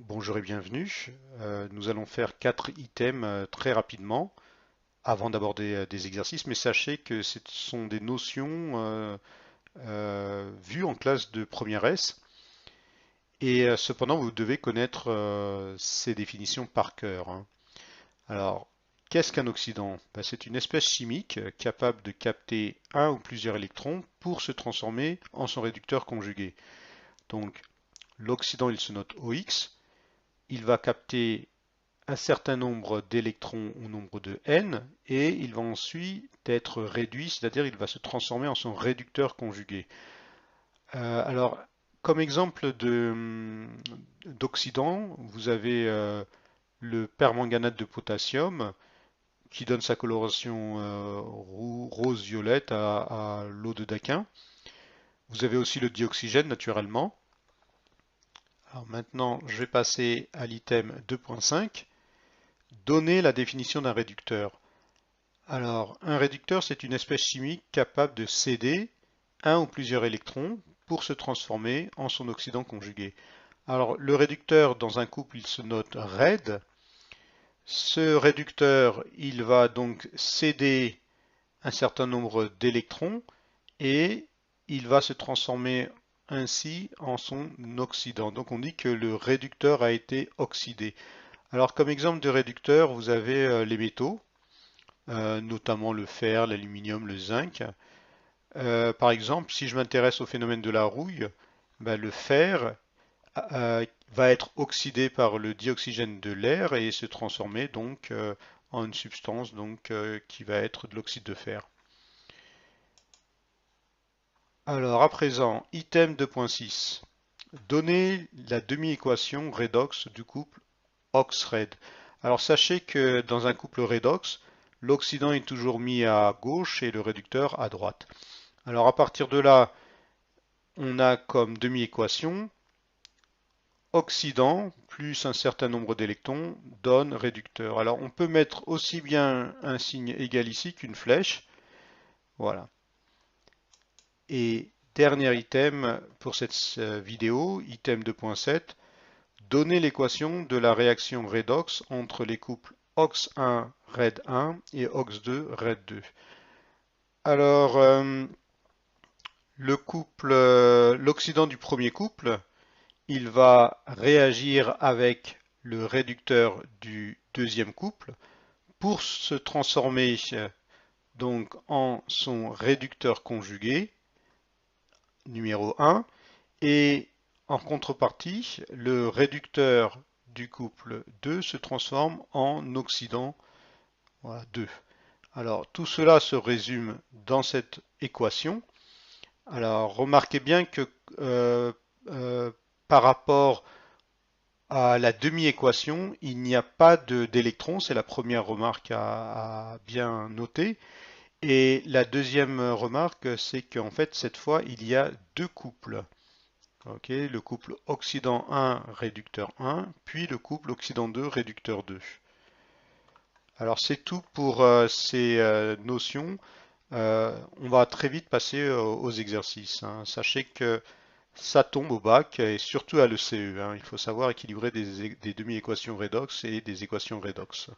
Bonjour et bienvenue. Nous allons faire 4 items très rapidement avant d'aborder des exercices, mais sachez que ce sont des notions vues en classe de première S et cependant vous devez connaître ces définitions par cœur, hein. Alors, qu'est-ce qu'un oxydant? Ben, c'est une espèce chimique capable de capter un ou plusieurs électrons pour se transformer en son réducteur conjugué. Donc, l'oxydant il se note OX, il va capter un certain nombre d'électrons au nombre de n et il va ensuite être réduit, c'est-à-dire il va se transformer en son réducteur conjugué. Alors, comme exemple d'oxydant, vous avez le permanganate de potassium qui donne sa coloration rose-violette à l'eau de Daquin. Vous avez aussi le dioxygène naturellement. Alors maintenant, je vais passer à l'item 2.5. Donner la définition d'un réducteur. Alors, un réducteur, c'est une espèce chimique capable de céder un ou plusieurs électrons pour se transformer en son oxydant conjugué. Alors, le réducteur, dans un couple, il se note raide. Ce réducteur, il va donc céder un certain nombre d'électrons et il va se transformer ainsi en son oxydant. Donc, on dit que le réducteur a été oxydé. Alors, comme exemple de réducteur, vous avez les métaux, notamment le fer, l'aluminium, le zinc. Par exemple, si je m'intéresse au phénomène de la rouille, ben, le fer va être oxydé par le dioxygène de l'air et se transformer donc en une substance donc, qui va être de l'oxyde de fer. Alors à présent, item 2.6. Donner la demi-équation redox du couple ox-red. Alors sachez que dans un couple redox, l'oxydant est toujours mis à gauche et le réducteur à droite. Alors à partir de là, on a comme demi-équation oxydant plus un certain nombre d'électrons donne réducteur. Alors on peut mettre aussi bien un signe égal ici qu'une flèche. Voilà. Et dernier item pour cette vidéo, item 2.7, donner l'équation de la réaction redox entre les couples OX1 RED 1 et OX2 RED 2. Alors, l'oxydant du premier couple, il va réagir avec le réducteur du deuxième couple pour se transformer donc en son réducteur conjugué numéro 1 et en contrepartie, le réducteur du couple 2 se transforme en oxydant, voilà, 2. Alors tout cela se résume dans cette équation. Alors remarquez bien que euh, par rapport à la demi-équation, il n'y a pas d'électrons, c'est la première remarque à bien noter. Et la deuxième remarque, c'est qu'en fait, cette fois, il y a deux couples. Ok, le couple oxydant 1, réducteur 1, puis le couple oxydant 2, réducteur 2. Alors c'est tout pour ces notions. On va très vite passer aux exercices, hein. Sachez que ça tombe au bac et surtout à l'ECE, hein. Il faut savoir équilibrer des demi-équations redox et des équations redox.